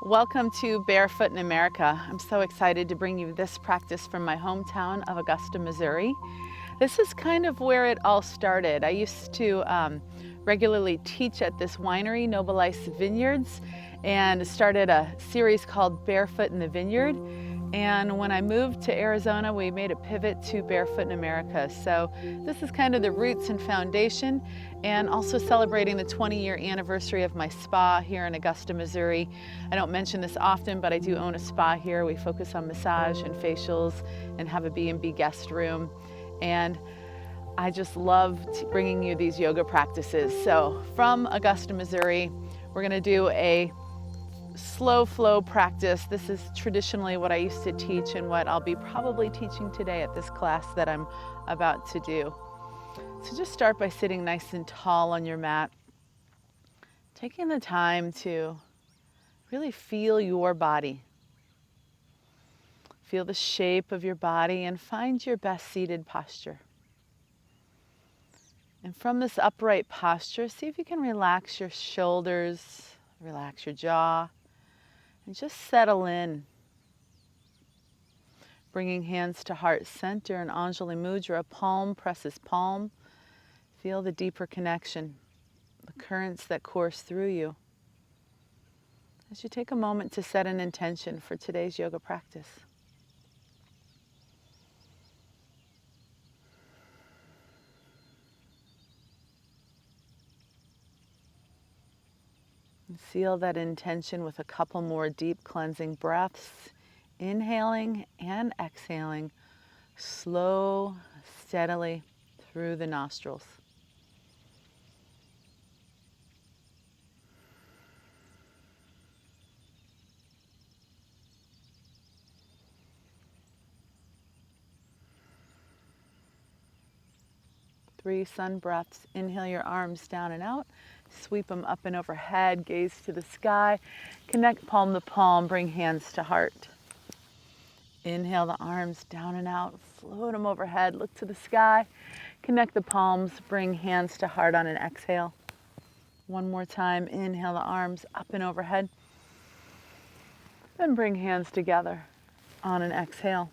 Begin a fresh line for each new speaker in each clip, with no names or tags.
Welcome to Barefoot in America. I'm so excited to bring you this practice from my hometown of Augusta, Missouri. This is kind of where it all started. I used to regularly teach at this winery, Noboleis Vineyards, and started a series called Barefoot in the Vineyard. And when I moved to Arizona, we made a pivot to Barefoot in America. So this is kind of the roots and foundation, and also celebrating the 20-year anniversary of my spa here in Augusta, Missouri. I don't mention this often, but I do own a spa here. We focus on massage and facials and have a B&B guest room. And I just love bringing you these yoga practices. So from Augusta, Missouri, we're gonna do a slow flow practice. This is traditionally what I used to teach and what I'll be probably teaching today at this class that I'm about to do. So just start by sitting nice and tall on your mat, taking the time to really feel your body. Feel the shape of your body and find your best seated posture. And from this upright posture, see if you can relax your shoulders, relax your jaw, and just settle in. Bringing hands to heart center in Anjali Mudra, palm presses palm. Feel the deeper connection, the currents that course through you. As you take a moment to set an intention for today's yoga practice. And seal that intention with a couple more deep cleansing breaths, inhaling and exhaling, slow, steadily through the nostrils. Three sun breaths. Inhale your arms down and out. Sweep them up and overhead. Gaze to the sky. Connect palm to palm. Bring hands to heart. Inhale the arms down and out. Float them overhead. Look to the sky. Connect the palms. Bring hands to heart on an exhale. One more time. Inhale the arms up and overhead. Then bring hands together on an exhale.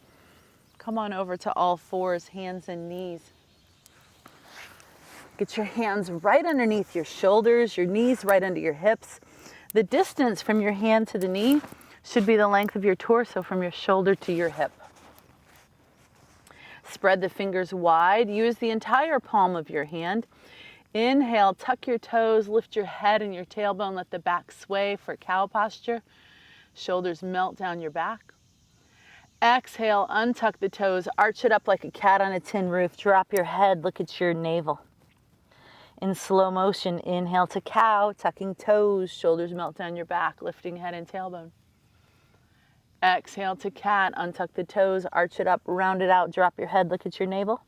Come on over to all fours, hands and knees. Get your hands right underneath your shoulders, your knees right under your hips. The distance from your hand to the knee should be the length of your torso from your shoulder to your hip. Spread the fingers wide. Use the entire palm of your hand. Inhale, tuck your toes, lift your head and your tailbone. Let the back sway for cow posture. Shoulders melt down your back. Exhale, untuck the toes, arch it up like a cat on a tin roof. Drop your head, look at your navel. In slow motion, inhale to cow, tucking toes, shoulders melt down your back, lifting head and tailbone. Exhale to cat, untuck the toes, arch it up, round it out, drop your head, look at your navel.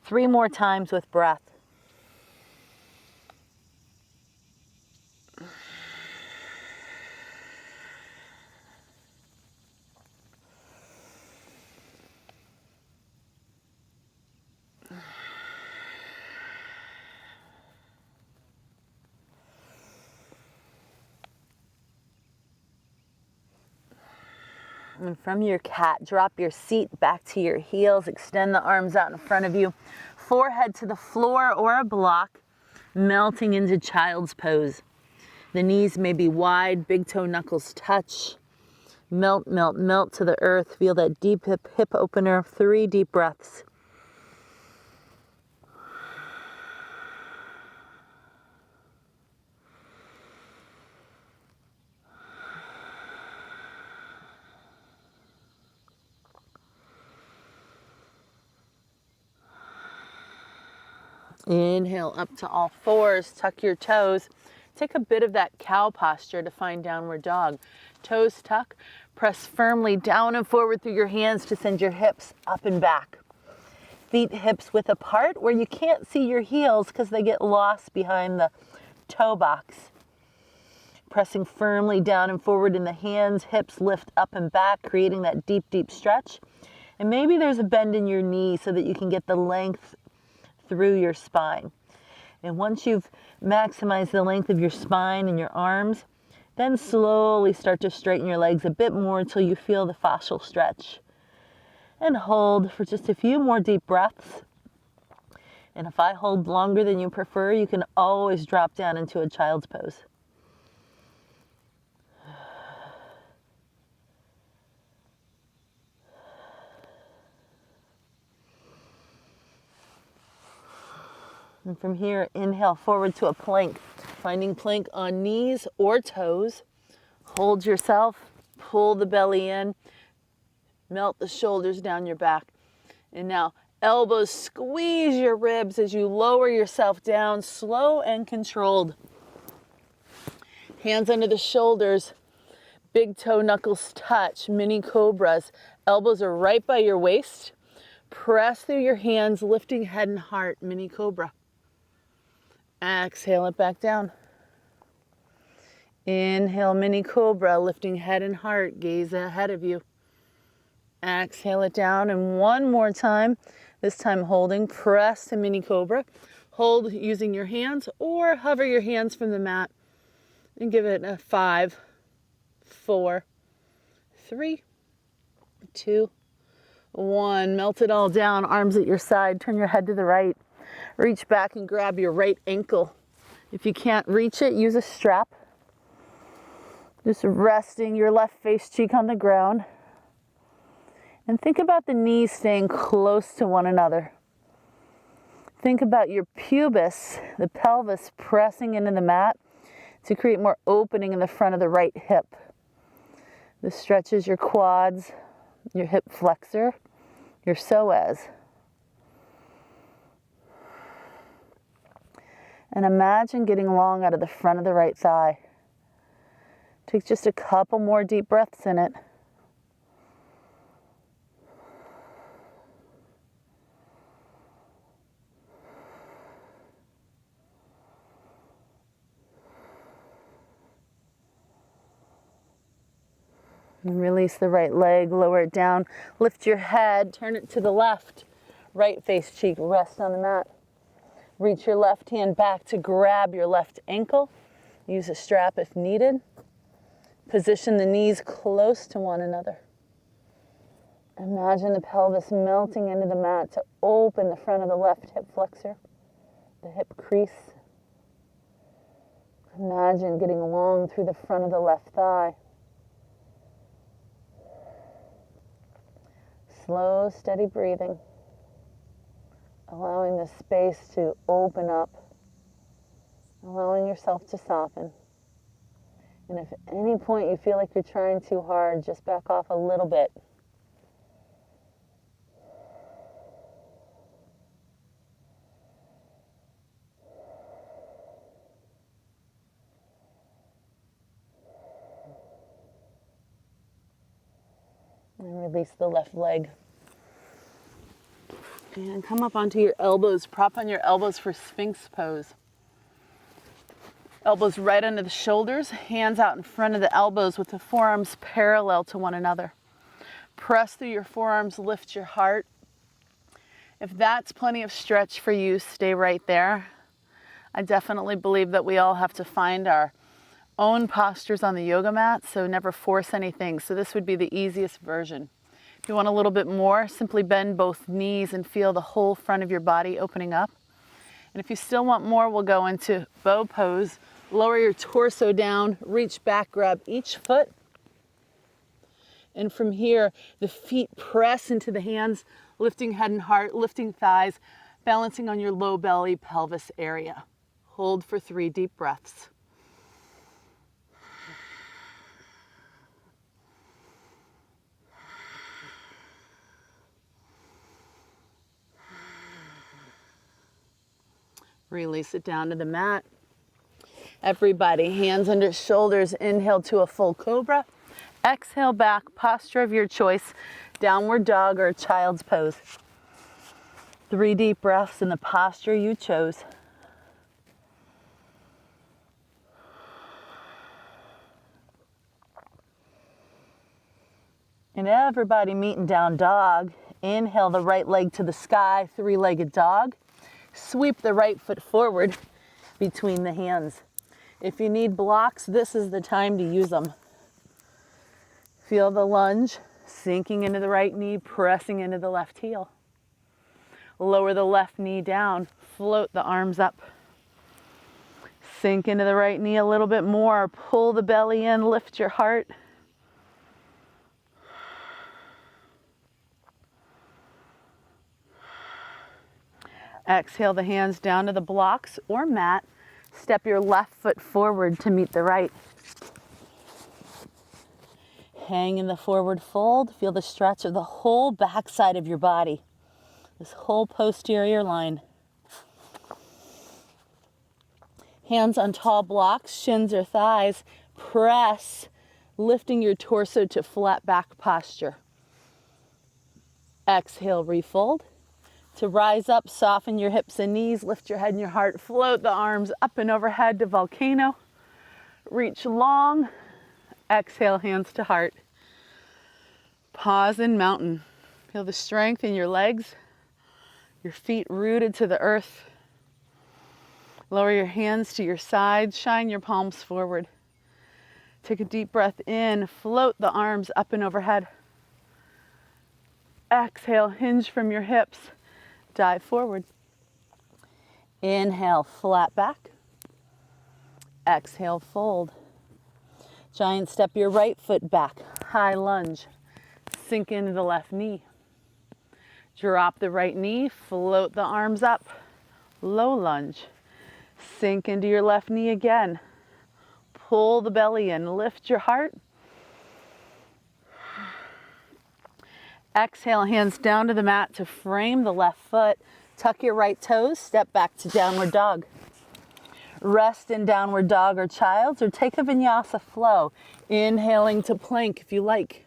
3 more times with breath. And from your cat, drop your seat back to your heels. Extend the arms out in front of you. Forehead to the floor or a block, melting into child's pose. The knees may be wide, big toe knuckles touch. Melt, melt, melt to the earth. Feel that deep hip opener. 3 deep breaths. Inhale up to all fours, tuck your toes. Take a bit of that cow posture to find downward dog. Toes tuck, press firmly down and forward through your hands to send your hips up and back. Feet hips width apart where you can't see your heels because they get lost behind the toe box. Pressing firmly down and forward in the hands, hips lift up and back, creating that deep, deep stretch. And maybe there's a bend in your knee so that you can get the length through your spine. And once you've maximized the length of your spine and your arms,
Then slowly start to straighten your legs a bit more until you feel the fascial stretch. And hold for just a few more deep breaths. And if I hold longer than you prefer, you can always drop down into a child's pose. And from here, inhale forward to a plank. Finding plank on knees or toes. Hold yourself, pull the belly in, melt the shoulders down your back. And now elbows squeeze your ribs as you lower yourself down, slow and controlled. Hands under the shoulders, big toe knuckles touch, mini cobras. Elbows are right by your waist. Press through your hands, lifting head and heart, mini cobra. Exhale it back down. Inhale, mini cobra, lifting head and heart, gaze ahead of you. Exhale it down, and one more time, this time holding, press to mini cobra. Hold using your hands or hover your hands from the mat and give it a 5, 4, 3, 2, 1. Melt it all down, arms at your side, turn your head to the right. Reach back and grab your right ankle. If you can't reach it, use a strap. Just resting your left face cheek on the ground. And think about the knees staying close to one another. Think about your pubis, the pelvis, pressing into the mat to create more opening in the front of the right hip. This stretches your quads, your hip flexor, your psoas. And imagine getting long out of the front of the right thigh. Take just a couple more deep breaths in it. And release the right leg, lower it down. Lift your head, turn it to the left. Right face cheek, rest on the mat. Reach your left hand back to grab your left ankle. Use a strap if needed. Position the knees close to one another. Imagine the pelvis melting into the mat to open the front of the left hip flexor, the hip crease. Imagine getting long through the front of the left thigh. Slow, steady breathing. Allowing the space to open up, allowing yourself to soften. And if at any point you feel like you're trying too hard, just back off a little bit. And release the left leg. And come up onto your elbows. Prop on your elbows for Sphinx pose. Elbows right under the shoulders, hands out in front of the elbows with the forearms parallel to one another. Press through your forearms, lift your heart. If that's plenty of stretch for you, stay right there. I definitely believe that we all have to find our own postures on the yoga mat, so never force anything. So this would be the easiest version. If you want a little bit more, simply bend both knees and feel the whole front of your body opening up. And if you still want more, we'll go into bow pose. Lower your torso down, reach back, grab each foot. And from here, the feet press into the hands, lifting head and heart, lifting thighs, balancing on your low belly pelvis area. Hold for 3 deep breaths. Release it down to the mat. Everybody, hands under shoulders, inhale to a full cobra. Exhale back, posture of your choice, downward dog or child's pose. 3 deep breaths in the posture you chose. And everybody meeting down dog. Inhale the right leg to the sky, 3-legged dog. Sweep the right foot forward between the hands. If you need blocks, this is the time to use them. Feel the lunge, sinking into the right knee, pressing into the left heel. Lower the left knee down, float the arms up. Sink into the right knee a little bit more, pull the belly in, lift your heart. Exhale the hands down to the blocks or mat. Step your left foot forward to meet the right. Hang in the forward fold. Feel the stretch of the whole backside of your body. This whole posterior line. Hands on tall blocks, shins or thighs. Press, lifting your torso to flat back posture. Exhale, refold. To rise up, soften your hips and knees, lift your head and your heart, float the arms up and overhead to volcano. Reach long, exhale, hands to heart. Pause in mountain. Feel the strength in your legs, your feet rooted to the earth. Lower your hands to your sides, shine your palms forward. Take a deep breath in, float the arms up and overhead. Exhale, hinge from your hips. Dive forward. Inhale, flat back. Exhale, fold. Giant step your right foot back. High lunge. Sink into the left knee. Drop the right knee. Float the arms up. Low lunge. Sink into your left knee again. Pull the belly in. Lift your heart. Exhale, hands down to the mat to frame the left foot. Tuck your right toes, step back to downward dog. Rest in downward dog or child's, or take a vinyasa flow. Inhaling to plank if you like.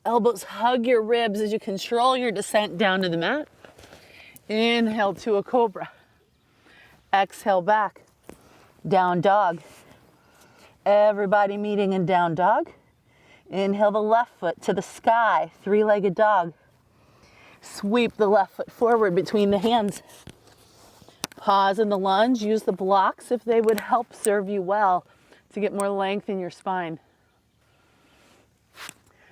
Elbows hug your ribs as you control your descent down to the mat. Inhale to a cobra. Exhale back. Down dog. Everybody meeting in down dog. Inhale the left foot to the sky, three-legged dog. Sweep the left foot forward between the hands. Pause in the lunge. Use the blocks if they would help serve you well to get more length in your spine.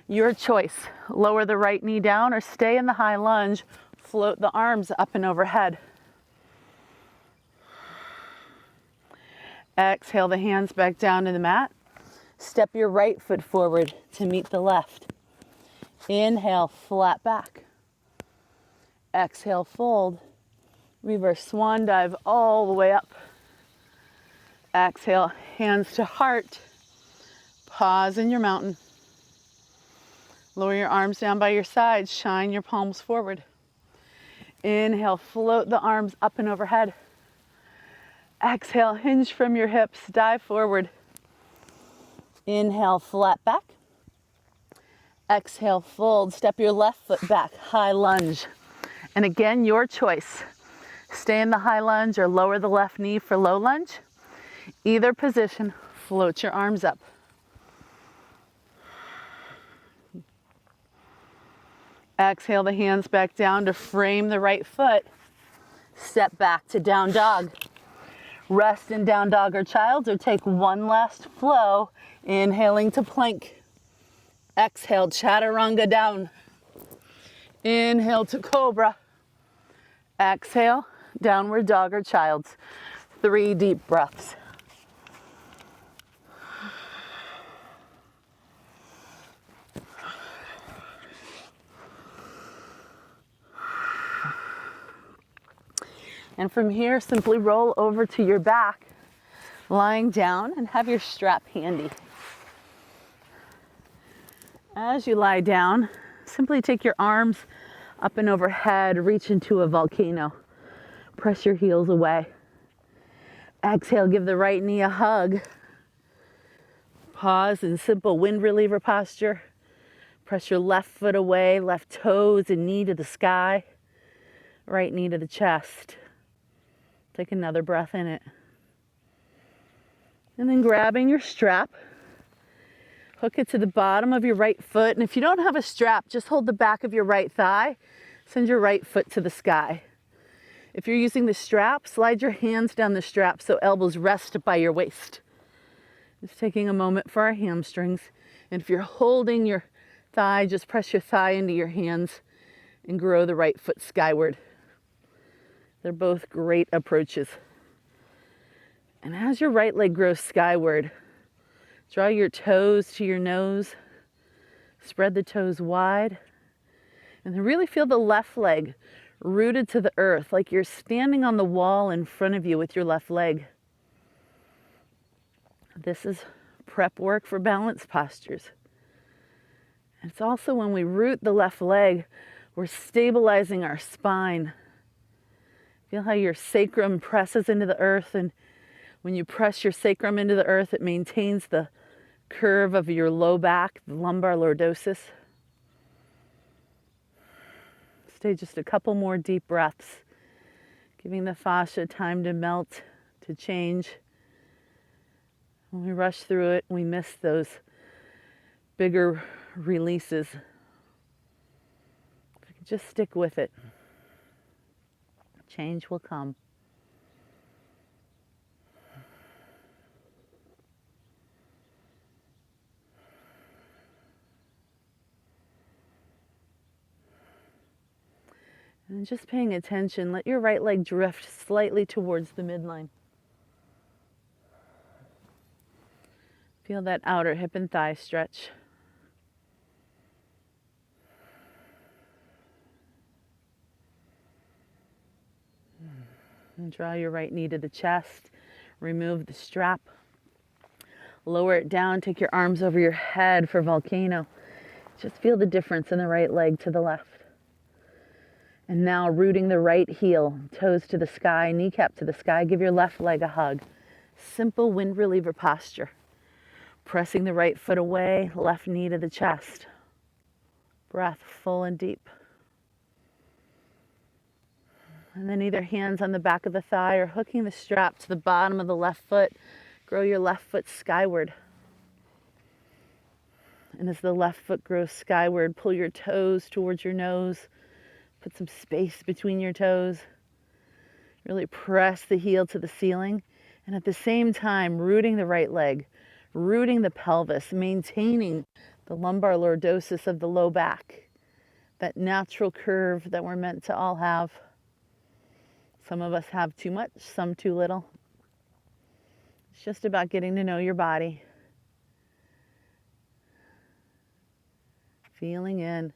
Your choice. Lower the right knee down or stay in the high lunge. Float the arms up and overhead. Exhale the hands back down to the mat. Step your right foot forward to meet the left. Inhale, flat back. Exhale, fold. Reverse swan dive all the way up. Exhale, hands to heart. Pause in your mountain. Lower your arms down by your sides. Shine your palms forward. Inhale, float the arms up and overhead. Exhale, hinge from your hips. Dive forward. Inhale, flat back. Exhale, fold. Step your left foot back, high lunge. And again, your choice. Stay in the high lunge or lower the left knee for low lunge. Either position, float your arms up. Exhale the hands back down to frame the right foot. Step back to down dog. Rest in down dog or child's, or take one last flow. Inhaling to plank. Exhale, chaturanga down. Inhale to cobra. Exhale, downward dog or child's. 3 deep breaths. And from here, simply roll over to your back, lying down, and have your strap handy. As you lie down, simply take your arms up and overhead, reach into a volcano. Press your heels away. Exhale, give the right knee a hug. Pause in simple wind reliever posture. Press your left foot away, left toes and knee to the sky. Right knee to the chest. Take another breath in it. And then grabbing your strap, hook it to the bottom of your right foot. And if you don't have a strap, just hold the back of your right thigh. Send your right foot to the sky. If you're using the strap, slide your hands down the strap so elbows rest by your waist. Just taking a moment for our hamstrings. And if you're holding your thigh, just press your thigh into your hands and grow the right foot skyward. They're both great approaches. And as your right leg grows skyward, draw your toes to your nose, spread the toes wide, and then really feel the left leg rooted to the earth, like you're standing on the wall in front of you with your left leg. This is prep work for balance postures. It's also when we root the left leg, we're stabilizing our spine. Feel how your sacrum presses into the earth, and when you press your sacrum into the earth, it maintains the curve of your low back, the lumbar lordosis. Stay just a couple more deep breaths, giving the fascia time to melt, to change. When we rush through it, we miss those bigger releases. If we can just stick with it, change will come. And just paying attention, let your right leg drift slightly towards the midline. Feel that outer hip and thigh stretch. And draw your right knee to the chest. Remove the strap. Lower it down. Take your arms over your head for volcano. Just feel the difference in the right leg to the left. And now rooting the right heel, toes to the sky, kneecap to the sky. Give your left leg a hug. Simple wind reliever posture. Pressing the right foot away, left knee to the chest. Breath full and deep. And then either hands on the back of the thigh or hooking the strap to the bottom of the left foot. Grow your left foot skyward. And as the left foot grows skyward, pull your toes towards your nose. Put some space between your toes. Really press the heel to the ceiling. And at the same time, rooting the right leg, rooting the pelvis, maintaining the lumbar lordosis of the low back. That natural curve that we're meant to all have. Some of us have too much, some too little. It's just about getting to know your body. Feeling in.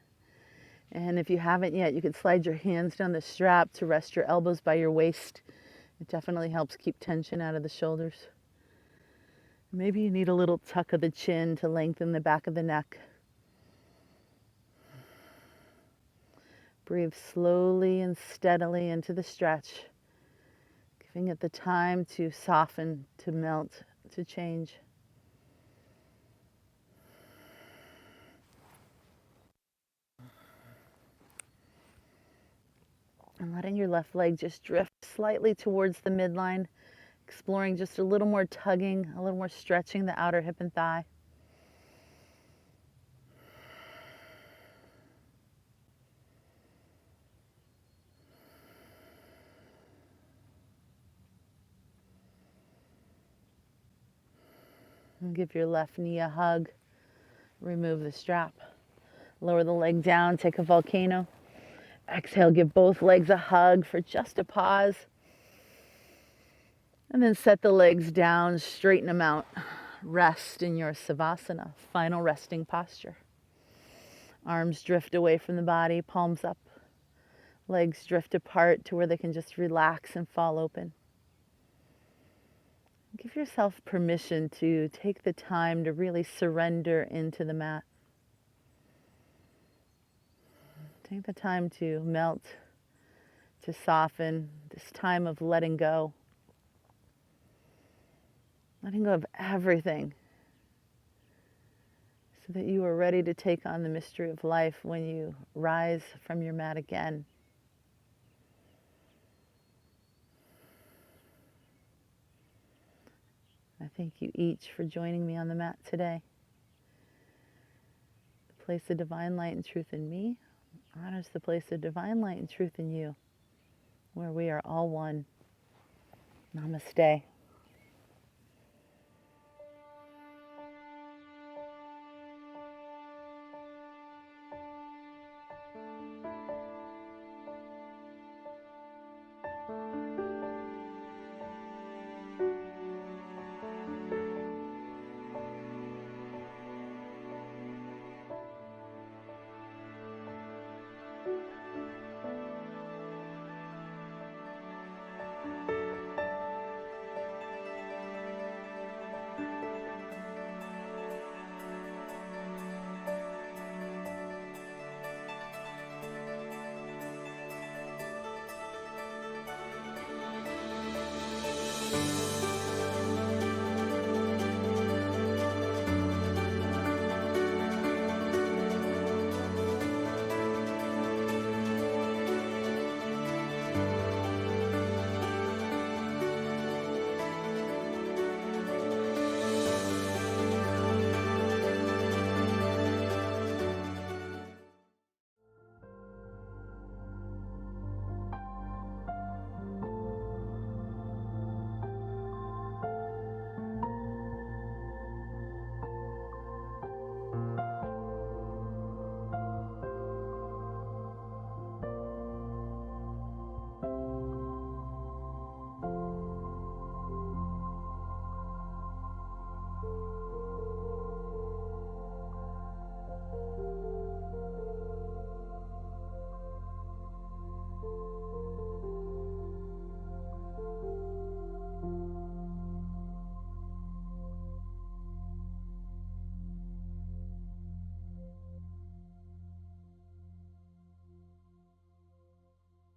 And if you haven't yet, you can slide your hands down the strap to rest your elbows by your waist. It definitely helps keep tension out of the shoulders. Maybe you need a little tuck of the chin to lengthen the back of the neck. Breathe slowly and steadily into the stretch, giving it the time to soften, to melt, to change. And letting your left leg just drift slightly towards the midline, exploring just a little more tugging, a little more stretching the outer hip and thigh. And give your left knee a hug. Remove the strap. Lower the leg down, take a volcano. Exhale, give both legs a hug for just a pause. And then set the legs down, straighten them out. Rest in your savasana, final resting posture. Arms drift away from the body, palms up. Legs drift apart to where they can just relax and fall open. Give yourself permission to take the time to really surrender into the mat. Take the time to melt, to soften, this time of letting go. Letting go of everything so that you are ready to take on the mystery of life when you rise from your mat again. I thank you each for joining me on the mat today. The place of divine light and truth in me honors the place of divine light and truth in you, where we are all one. Namaste.